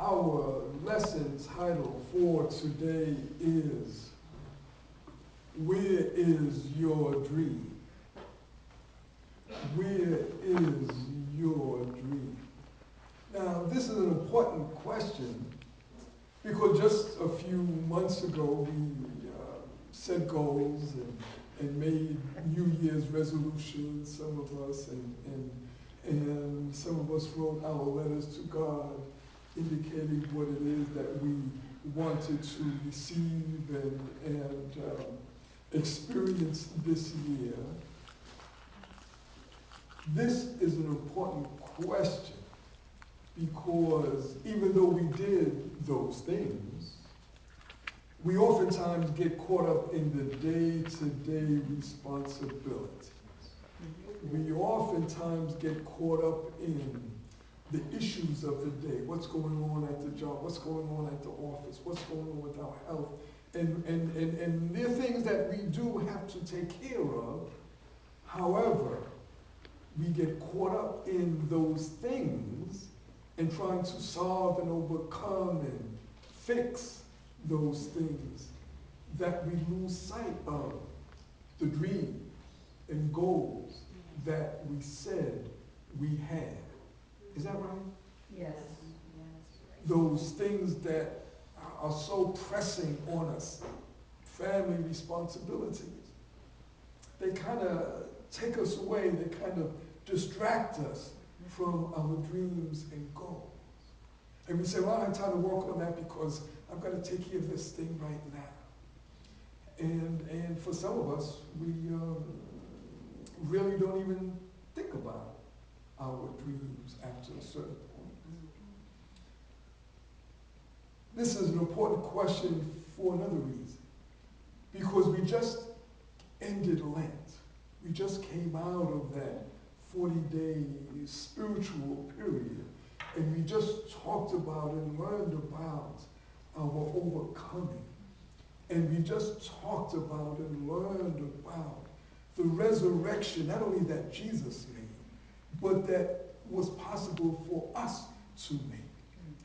Our lesson title for today is Where is Your Dream? Where is your dream? Now, this is an important question because just a few months ago we set goals and made New Year's resolutions, some of us, and some of us wrote our letters to God indicating what it is that we wanted to receive and experience this year. This is an important question because even though we did those things, we oftentimes get caught up in the day-to-day responsibilities. We oftentimes get caught up in the issues of the day, what's going on at the job, what's going on at the office, what's going on with our health. And there are things that we do have to take care of. However, we get caught up in those things and trying to solve and overcome and fix those things that we lose sight of the dream and goals that we said we had. Is that right? Yes. Those things that are so pressing on us, family responsibilities, they kind of take us away, they kind of distract us from our dreams and goals. And we say, well, I don't have time to work on that because I've got to take care of this thing right now. And for some of us, we really don't even think about our dreams after a certain point. This is an important question for another reason. Because we just ended Lent. We just came out of that 40-day spiritual period. And we just talked about and learned about our overcoming. And we just talked about and learned about the resurrection, not only that Jesus made, but that was possible for us to make.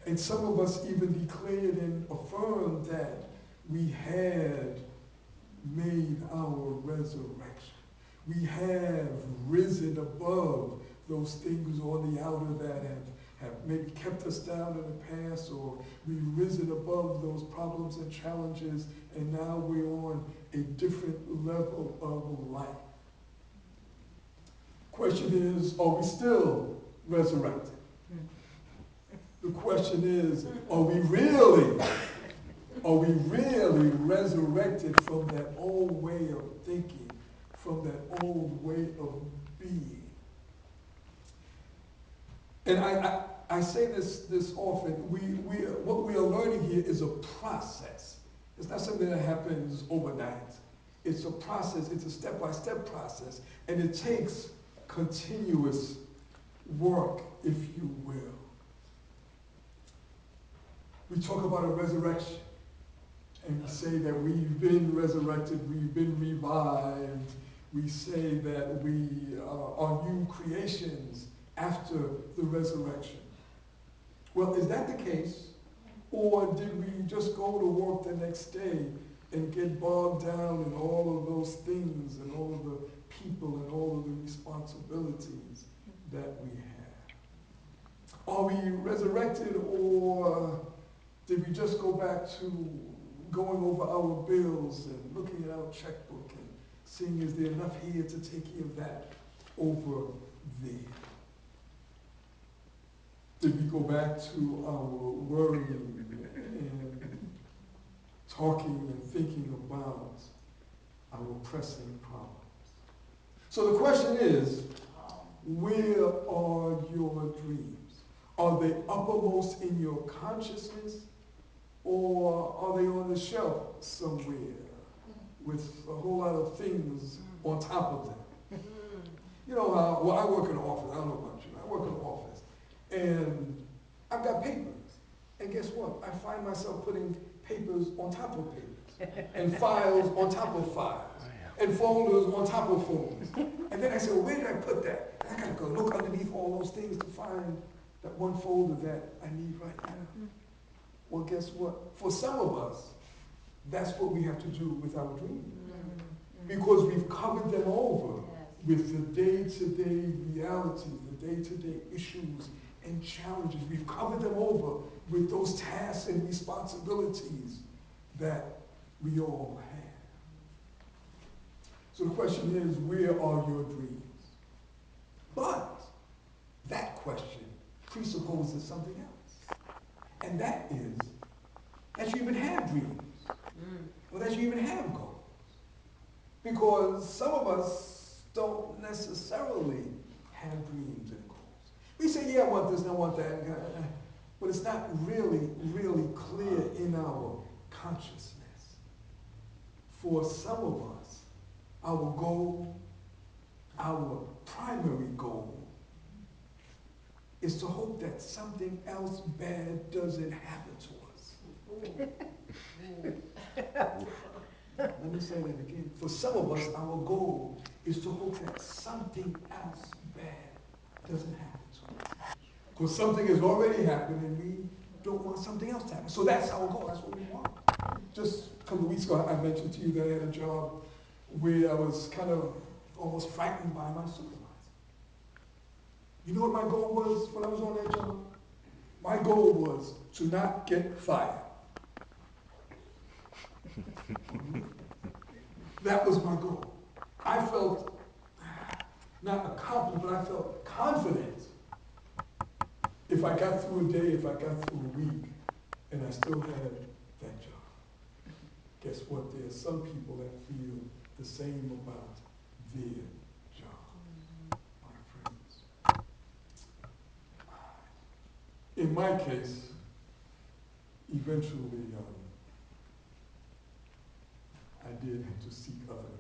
And some of us even declared and affirmed that we had made our resurrection. We have risen above those things on the outer that have maybe kept us down in the past, or we've risen above those problems and challenges, and now we're on a different level of life. Question is, are we still resurrected? The question is, are we really resurrected from that old way of thinking, from that old way of being? And I say this often, what we are learning here is a process. It's not something that happens overnight. It's a process, it's a step-by-step process, and it takes continuous work, if you will. We talk about a resurrection, and we say that we've been resurrected, we've been revived. We say that we are new creations after the resurrection. Well, is that the case? Or did we just go to work the next day and get bogged down in all of those things and all of the people and all of the responsibilities that we have? Are we resurrected, or did we just go back to going over our bills and looking at our checkbook and seeing is there enough here to take care of that over there? Did we go back to our worrying and talking and thinking about our pressing problems? So the question is, where are your dreams? Are they uppermost in your consciousness, or are they on the shelf somewhere with a whole lot of things on top of them? You know how, well, I work in an office. I don't know about you. I work in an office. And I've got papers. And guess what? I find myself putting papers on top of papers. And files on top of files. And folders on top of folders. And then I say, well, where did I put that? And I got to go look underneath all those things to find that one folder that I need right now. Well, guess what? For some of us, that's what we have to do with our dreams. Because we've covered them over with the day-to-day realities, the day-to-day issues and challenges. We've covered them over with those tasks and responsibilities that we all have. So the question is, where are your dreams? But that question presupposes something else. And that is that you even have dreams. Or that you even have goals. Because some of us don't necessarily have dreams and goals. We say, yeah, I want this, I want that, but it's not really, really clear in our consciousness. For some of us, our goal, our primary goal, is to hope that something else bad doesn't happen to us. Let me say that again. For some of us, our goal is to hope that something else bad doesn't happen to us. Because something has already happened and we don't want something else to happen. So that's our goal. That's what we want. Just a couple of weeks ago, I mentioned to you that I had a job where I was kind of almost frightened by my supervisor. You know what my goal was when I was on that job? My goal was to not get fired. That was my goal. I felt not accomplished, but I felt confident if I got through a day, if I got through a week, and I still had that job. Guess what? There are some people that feel the same about their job, my friends. In my case, eventually, I did have to seek other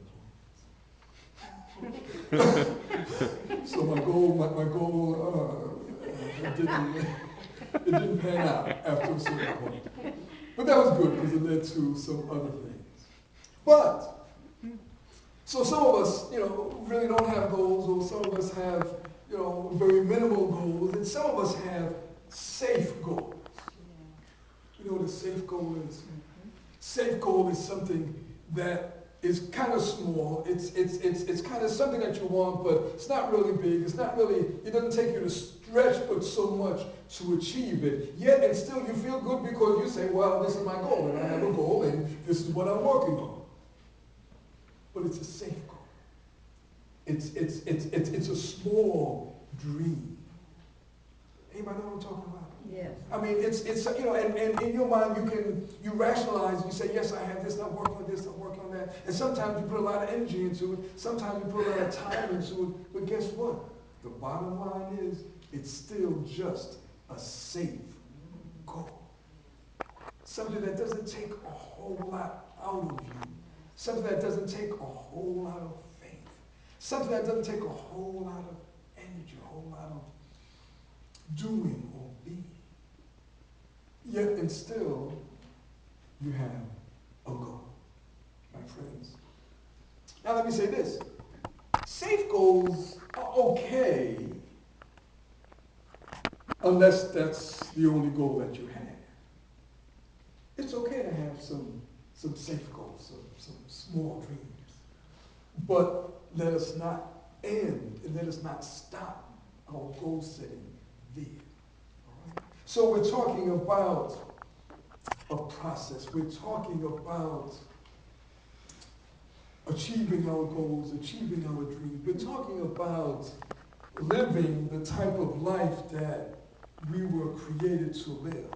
employment. So my goal, it didn't pan out after a certain point. But that was good because it led to some other things. But, so some of us, really don't have goals, or some of us have, very minimal goals, and some of us have safe goals. You know what a safe goal is? Safe goal is something that is kind of small. It's kind of something that you want, but it's not really big. It's not really, it doesn't take you to stretch but so much to achieve it. Yet and still you feel good because you say, well, this is my goal, and I have a goal, and this is what I'm working on. But it's a safe goal. It's a small dream. Anybody know what I'm talking about? Yes. I mean, it's and in your mind you rationalize, you say, yes, I have this, I'm working on this, I'm working on that. And sometimes you put a lot of energy into it, sometimes you put a lot of time into it, but guess what? The bottom line is, it's still just a safe goal. Something that doesn't take a whole lot out of you. Something that doesn't take a whole lot of faith. Something that doesn't take a whole lot of energy, a whole lot of doing or being. Yet and still, you have a goal, my friends. Now let me say this. Safe goals are okay unless that's the only goal that you have. It's okay to have some safe goals, some small dreams. But let us not end, and let us not stop our goal setting there. So we're talking about a process. We're talking about achieving our goals, achieving our dreams. We're talking about living the type of life that we were created to live.